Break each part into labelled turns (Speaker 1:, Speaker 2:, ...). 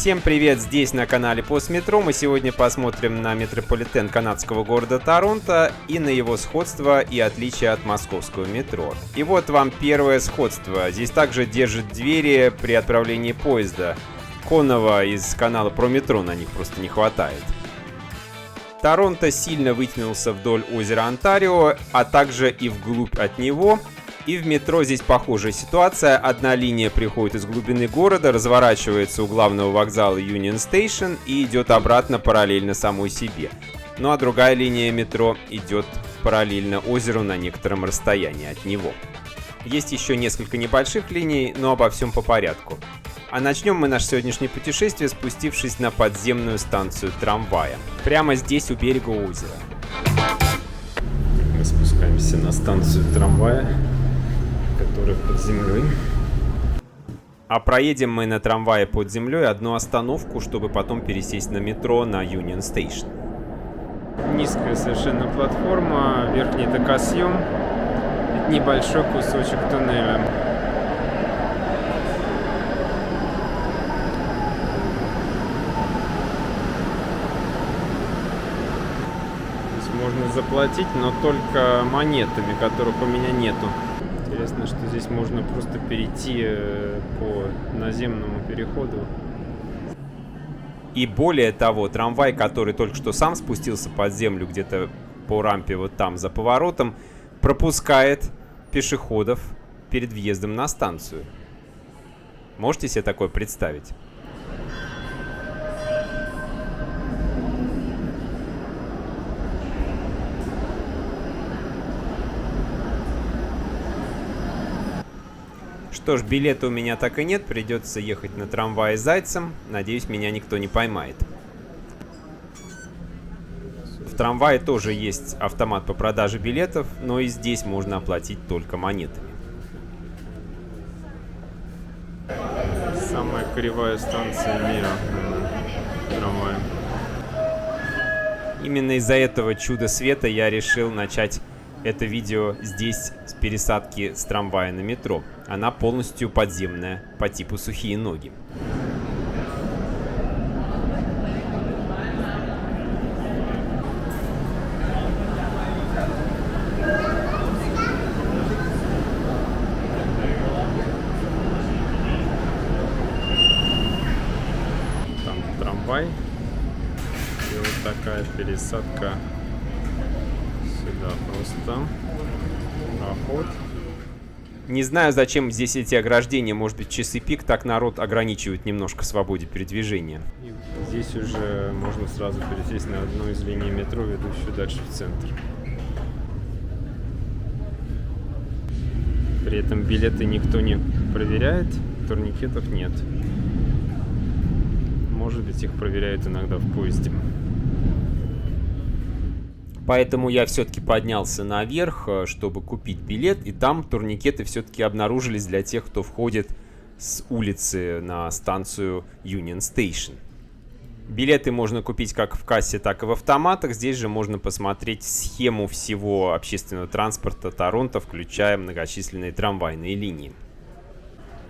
Speaker 1: Всем привет, здесь на канале Постметро. Мы сегодня посмотрим на метрополитен канадского города Торонто и на его сходство и отличия от московского метро. И вот вам первое сходство. Здесь также держат двери при отправлении поезда. Конного из канала про метро на них просто не хватает. Торонто сильно вытянулся вдоль озера Онтарио, а также и вглубь от него. И в метро здесь похожая ситуация. Одна линия приходит из глубины города, разворачивается у главного вокзала Union Station и идет обратно параллельно самой себе. Ну а другая линия метро идет параллельно озеру на некотором расстоянии от него. Есть еще несколько небольших линий, но обо всем по порядку. А начнем мы наше сегодняшнее путешествие, спустившись на подземную станцию трамвая. Прямо здесь, у берега озера. Мы спускаемся на станцию трамвая, которая под землей. А проедем мы на трамвае под землей одну остановку, чтобы потом пересесть на метро на Union Station. Низкая совершенно платформа, верхний это Касьон. Это небольшой кусочек туннеля. Можно заплатить, но только монетами, которых у меня нету. Интересно, что здесь можно просто перейти по наземному переходу. И более того, трамвай, который только что сам спустился под землю где-то по рампе вот там за поворотом, пропускает пешеходов перед въездом на станцию. Можете себе такое представить? Что ж, билета у меня так и нет, придется ехать на трамвае зайцем. Надеюсь, меня никто не поймает. В трамвае тоже есть автомат по продаже билетов, но и здесь можно оплатить только монетами. Самая кривая станция мира трамвая. Именно из-за этого чуда света я решил начать это видео здесь с пересадки с трамвая на метро. Она полностью подземная, по типу сухие ноги. Там трамвай. И вот такая пересадка. Сюда просто проход. Не знаю, зачем здесь эти ограждения. Может быть, в часы пик так народ ограничивает немножко свободе передвижения. И здесь уже можно сразу пересесть на одну из линий метро, ведущую дальше в центр. При этом билеты никто не проверяет, турникетов нет. Может быть, их проверяют иногда в поезде. Поэтому я все-таки поднялся наверх, чтобы купить билет, и там турникеты все-таки обнаружились для тех, кто входит с улицы на станцию Union Station. Билеты можно купить как в кассе, так и в автоматах. Здесь же можно посмотреть схему всего общественного транспорта Торонто, включая многочисленные трамвайные линии.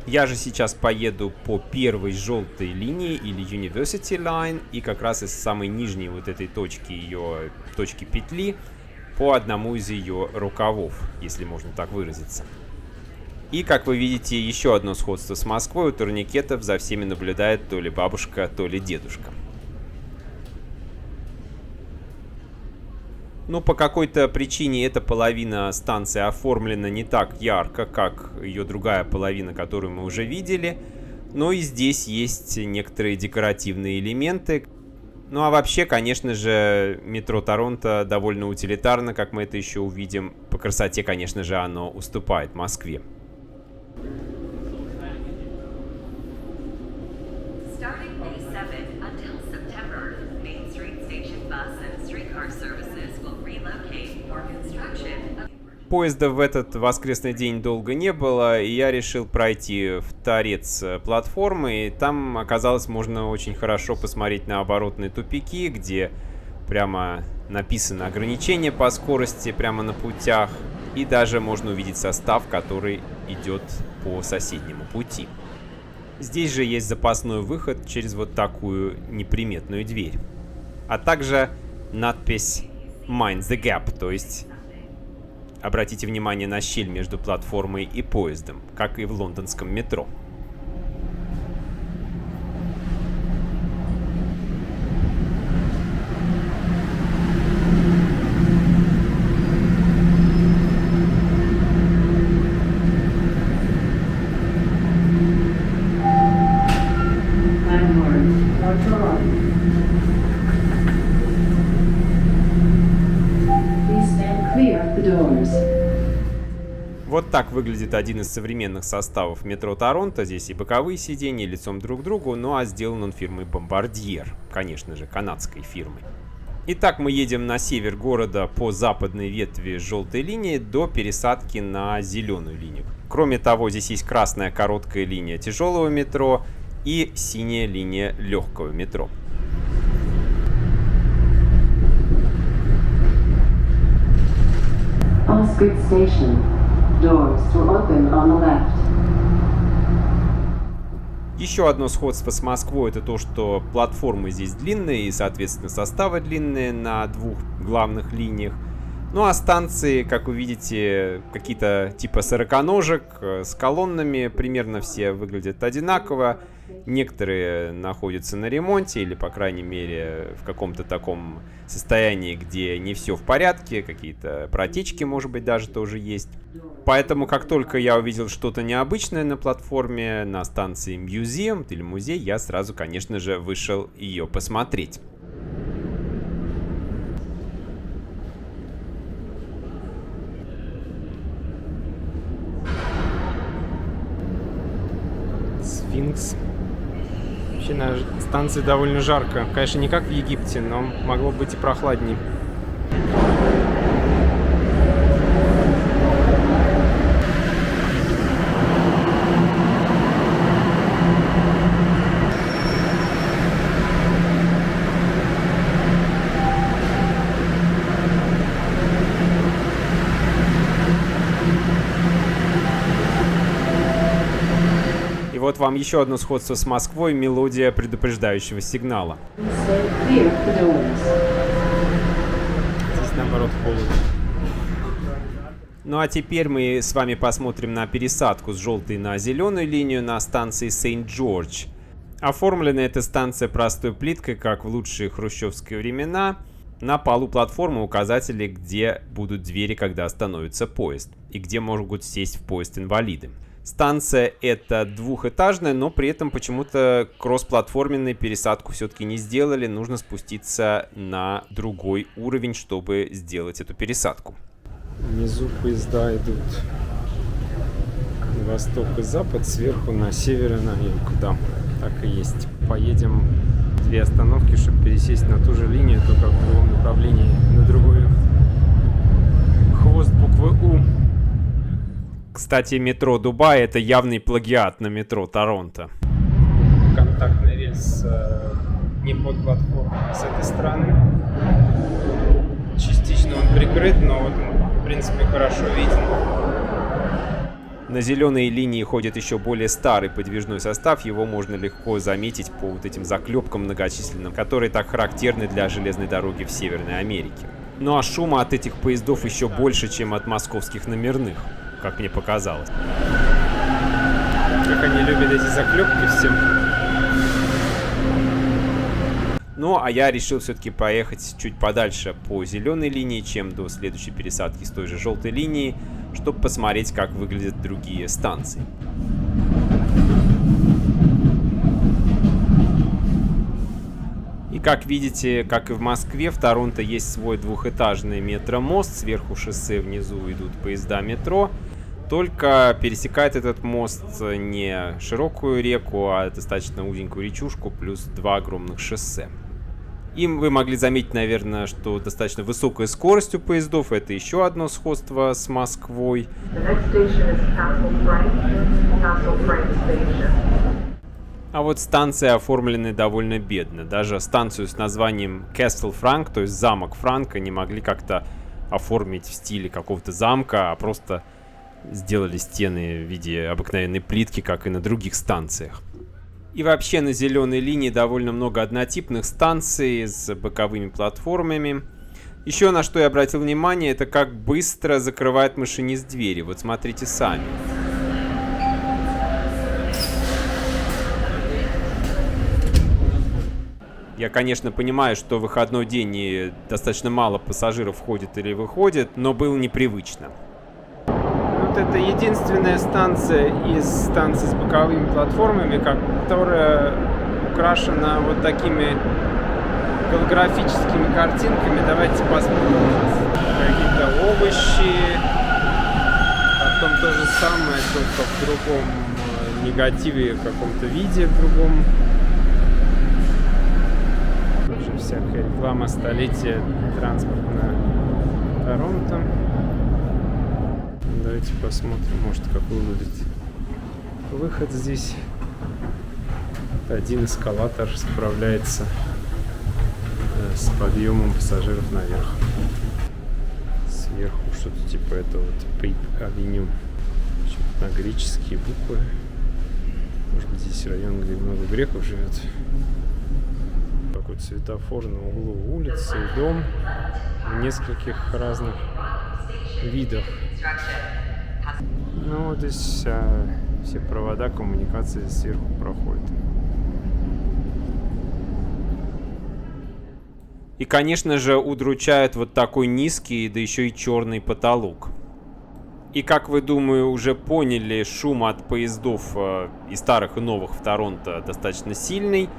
Speaker 1: Я же сейчас поеду по первой желтой линии или University Line, и как раз из самой нижней вот этой точки, ее точки петли, по одному из ее рукавов, если можно так выразиться. И, как вы видите, еще одно сходство с Москвой. У турникетов за всеми наблюдает то ли бабушка, то ли дедушка. Ну, по какой-то причине эта половина станции оформлена не так ярко, как ее другая половина, которую мы уже видели. Но и здесь есть некоторые декоративные элементы. Ну, а вообще, конечно же, метро Торонто довольно утилитарно, как мы это еще увидим. По красоте, конечно же, оно уступает Москве. Поезда в этот воскресный день долго не было, и я решил пройти в торец платформы. И там оказалось, можно очень хорошо посмотреть на оборотные тупики, где прямо написано ограничение по скорости прямо на путях. И даже можно увидеть состав, который идет по соседнему пути. Здесь же есть запасной выход через вот такую неприметную дверь. А также надпись Mind the Gap, то есть обратите внимание на щель между платформой и поездом, как и в лондонском метро. Вот так выглядит один из современных составов метро Торонто. Здесь и боковые сиденья лицом друг к другу, ну а сделан он фирмой Bombardier, конечно же, канадской фирмой. Итак, мы едем на север города по западной ветви желтой линии до пересадки на зеленую линию. Кроме того, здесь есть красная короткая линия тяжелого метро и синяя линия легкого метро.
Speaker 2: Osgood Station. Doors will open on the left.
Speaker 1: Еще одно сходство с Москвой — это то, что платформы здесь длинные и, соответственно, составы длинные на двух главных линиях. Ну а станции, как вы видите, какие-то типа сороконожек с колоннами, примерно все выглядят одинаково. Некоторые находятся на ремонте или, по крайней мере, в каком-то таком состоянии, где не все в порядке, какие-то протечки, может быть, даже тоже есть. Поэтому, как только я увидел что-то необычное на платформе на станции Museum или музей, я сразу, конечно же, вышел ее посмотреть. Сфинкс. Вообще на станции довольно жарко. Конечно, не как в Египте, но могло быть и прохладнее. И вот вам еще одно сходство с Москвой — мелодия предупреждающего сигнала. Здесь наоборот холодно. Ну а теперь мы с вами посмотрим на пересадку с желтой на зеленую линию на станции Сент-Джордж. Оформлена эта станция простой плиткой, как в лучшие хрущевские времена. На полу платформы указатели, где будут двери, когда остановится поезд, и где могут сесть в поезд инвалиды. Станция это двухэтажная, но при этом почему-то кроссплатформенную пересадку все-таки не сделали. Нужно спуститься на другой уровень, чтобы сделать эту пересадку. Внизу поезда идут на восток и запад, сверху на север и на юг. Да, так и есть. Поедем 2 остановки, чтобы пересесть на ту же линию, только в другом направлении, на другой хвост буквы У. Кстати, метро Дубай — это явный плагиат на метро Торонто. Контактный рельс не под платформой с этой стороны. Частично он прикрыт, но вот он, в принципе, хорошо виден. На зеленой линии ходит еще более старый подвижной состав. Его можно легко заметить по вот этим заклепкам многочисленным, которые так характерны для железной дороги в Северной Америке. Ну а шума от этих поездов еще больше, чем от московских номерных, как мне показалось. Как они любят эти заклепки все. Ну, а я решил все-таки поехать чуть подальше по зеленой линии, чем до следующей пересадки с той же желтой линии, чтобы посмотреть, как выглядят другие станции. И как видите, как и в Москве, в Торонто есть свой двухэтажный метромост. Сверху шоссе, внизу идут поезда метро. Только пересекает этот мост не широкую реку, а достаточно узенькую речушку, плюс 2 огромных шоссе. И вы могли заметить, наверное, что достаточно высокая скорость у поездов. Это еще одно сходство с Москвой. А вот станции оформлены довольно бедно. Даже станцию с названием Castle Frank, то есть замок Франка, не могли как-то оформить в стиле какого-то замка, а просто сделали стены в виде обыкновенной плитки, как и на других станциях. И вообще на зеленой линии довольно много однотипных станций с боковыми платформами. Еще на что я обратил внимание, это как быстро закрывает машинист двери. Вот смотрите сами. Я, конечно, понимаю, что в выходной день и достаточно мало пассажиров входит или выходит, но было непривычно. Вот это единственная станция из станций с боковыми платформами, которая украшена вот такими голографическими картинками. Давайте посмотрим. Какие-то овощи. Потом то же самое, только в другом негативе, в каком-то виде, в другом. Тоже всякая реклама столетия транспортного Торонто. Давайте посмотрим, может, как выглядит выход здесь. Один эскалатор справляется с подъемом пассажиров наверх. Сверху что-то типа этого вот Pape Avenue. На греческие буквы. Может быть, здесь район, где много греков живет. Такой светофор на углу улицы и дом в нескольких разных видах. Ну вот здесь все провода коммуникации сверху проходят. И, конечно же, удручает вот такой низкий, да еще и черный потолок. И, как вы, думаю, уже поняли, шум от поездов и старых, и новых в Торонто достаточно сильный,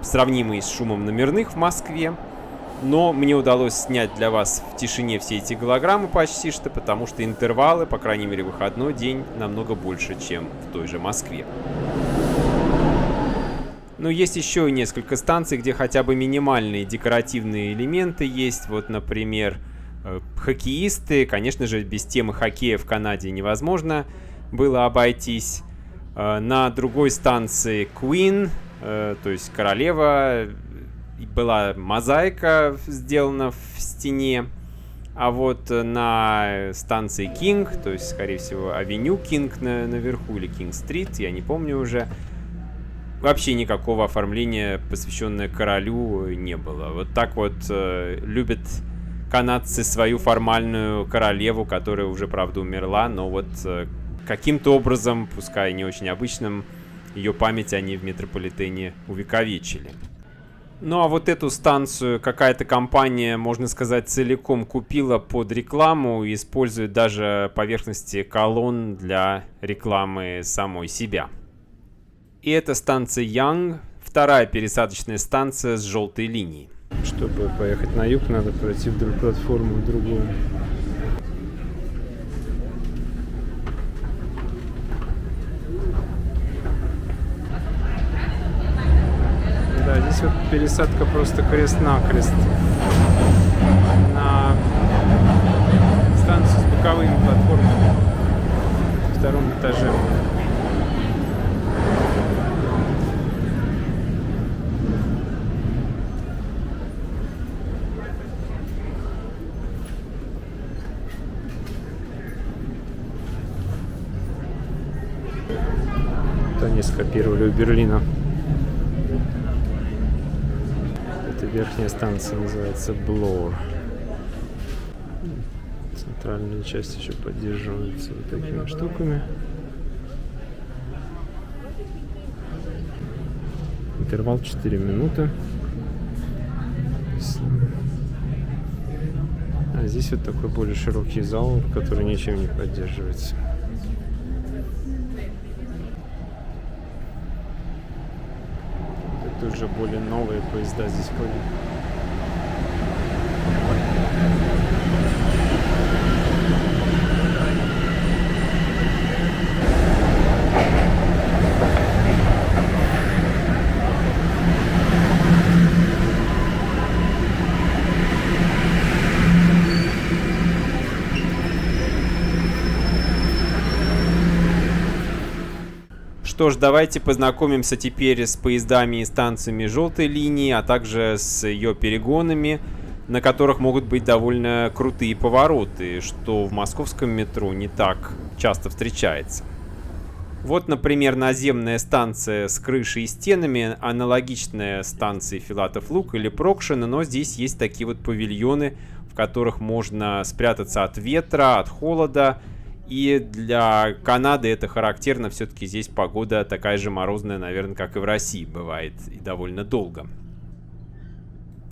Speaker 1: сравнимый с шумом номерных в Москве. Но мне удалось снять для вас в тишине все эти голограммы почти что, потому что интервалы, по крайней мере, выходной день, намного больше, чем в той же Москве. Но есть еще несколько станций, где хотя бы минимальные декоративные элементы есть. Вот, например, хоккеисты. Конечно же, без темы хоккея в Канаде невозможно было обойтись. На другой станции Queen, то есть королева, была мозаика сделана в стене. А вот на станции King, то есть, скорее всего, авеню King наверху или King-стрит, я не помню уже, вообще никакого оформления, посвященное королю, не было. Вот так вот любят канадцы свою формальную королеву, которая уже, правда, умерла, но вот каким-то образом, пускай не очень обычным, ее память они в метрополитене увековечили. Ну а вот эту станцию какая-то компания, можно сказать, целиком купила под рекламу и использует даже поверхности колонн для рекламы самой себя. И это станция Yonge, вторая пересадочная станция с желтой линией. Чтобы поехать на юг, надо пройти вдоль платформы в другую. Да, здесь вот пересадка просто крест-накрест на станцию с боковыми платформами на втором этаже. Это они скопировали у Берлина. Это верхняя станция, называется Bloor. Центральная часть еще поддерживается вот такими штуками. Интервал 4 минуты. А здесь вот такой более широкий зал, который ничем не поддерживается. Это уже более новые поезда здесь ходят. Что ж, давайте познакомимся теперь с поездами и станциями желтой линии, а также с ее перегонами, на которых могут быть довольно крутые повороты, что в московском метро не так часто встречается. Вот, например, наземная станция с крышей и стенами, аналогичная станции Филатов Луг или Прокшина, но здесь есть такие вот павильоны, в которых можно спрятаться от ветра, от холода. И для Канады это характерно, все-таки здесь погода такая же морозная, наверное, как и в России бывает, и довольно долго.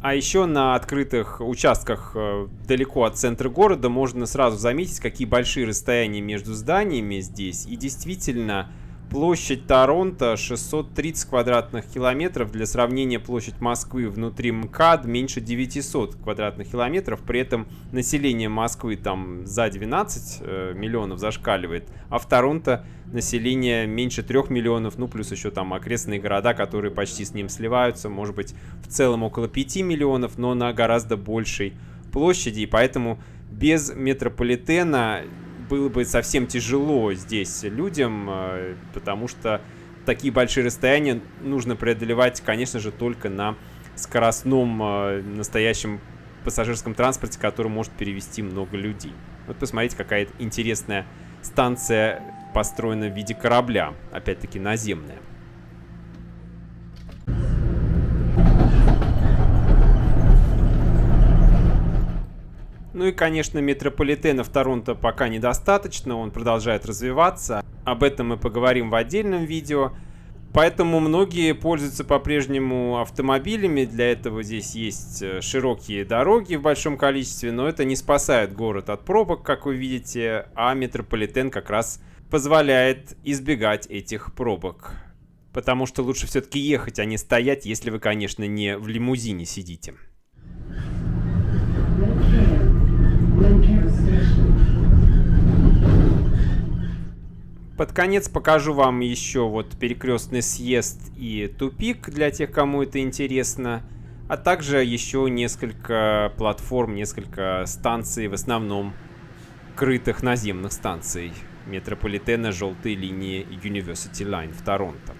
Speaker 1: А еще на открытых участках далеко от центра города можно сразу заметить, какие большие расстояния между зданиями здесь. И действительно, площадь Торонто 630 квадратных километров. Для сравнения, площадь Москвы внутри МКАД меньше 900 квадратных километров. При этом население Москвы там за 12 миллионов зашкаливает, а в Торонто население меньше 3 миллионов, ну плюс еще там окрестные города, которые почти с ним сливаются. Может быть, в целом около 5 миллионов, но на гораздо большей площади. И поэтому без метрополитена было бы совсем тяжело здесь людям, потому что такие большие расстояния нужно преодолевать, конечно же, только на скоростном настоящем пассажирском транспорте, который может перевезти много людей. Вот посмотрите, какая интересная станция построена в виде корабля, опять-таки наземная. Ну и, конечно, метрополитена в Торонто пока недостаточно, он продолжает развиваться. Об этом мы поговорим в отдельном видео. Поэтому многие пользуются по-прежнему автомобилями. Для этого здесь есть широкие дороги в большом количестве, но это не спасает город от пробок, как вы видите, а метрополитен как раз позволяет избегать этих пробок. Потому что лучше все-таки ехать, а не стоять, если вы, конечно, не в лимузине сидите. Под конец покажу вам еще вот перекрестный съезд и тупик для тех, кому это интересно, а также еще несколько платформ, несколько станций, в основном крытых наземных станций метрополитена желтой линии University Line в Торонто.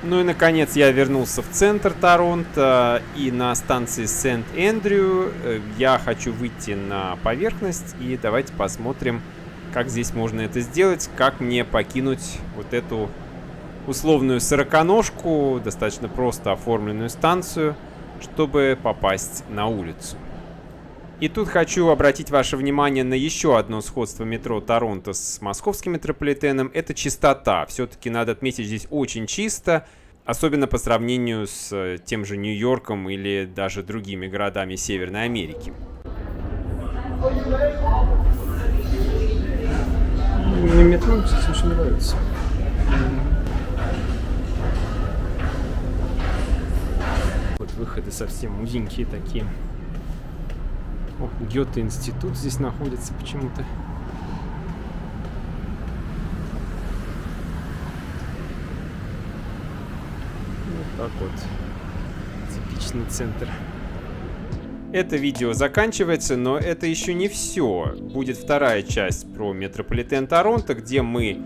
Speaker 1: Ну и, наконец, я вернулся в центр Торонто, и на станции Сент-Эндрю я хочу выйти на поверхность, и давайте посмотрим, как здесь можно это сделать, как мне покинуть вот эту условную сороконожку, достаточно просто оформленную станцию, чтобы попасть на улицу. И тут хочу обратить ваше внимание на еще одно сходство метро Торонто с московским метрополитеном. Это чистота. Все-таки надо отметить, здесь очень чисто, особенно по сравнению с тем же Нью-Йорком или даже другими городами Северной Америки.
Speaker 3: Мне метро, кстати, очень нравится. Вот выходы совсем узенькие такие. О, Гёте-институт здесь находится почему-то. Вот так вот. Типичный центр.
Speaker 1: Это видео заканчивается, но это еще не все. Будет вторая часть про метрополитен Торонто, где мы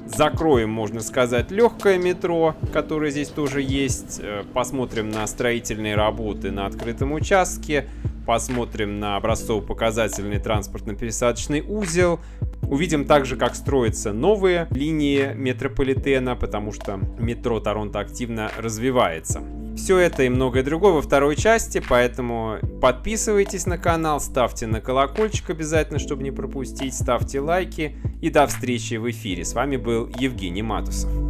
Speaker 1: закроем, можно сказать, легкое метро, которое здесь тоже есть. Посмотрим на строительные работы на открытом участке. Посмотрим на образцово-показательный транспортно-пересадочный узел. Увидим также, как строятся новые линии метрополитена, потому что метро Торонто активно развивается. Все это и многое другое во второй части, поэтому подписывайтесь на канал, ставьте на колокольчик обязательно, чтобы не пропустить, ставьте лайки, и до встречи в эфире. С вами был Евгений Матусов.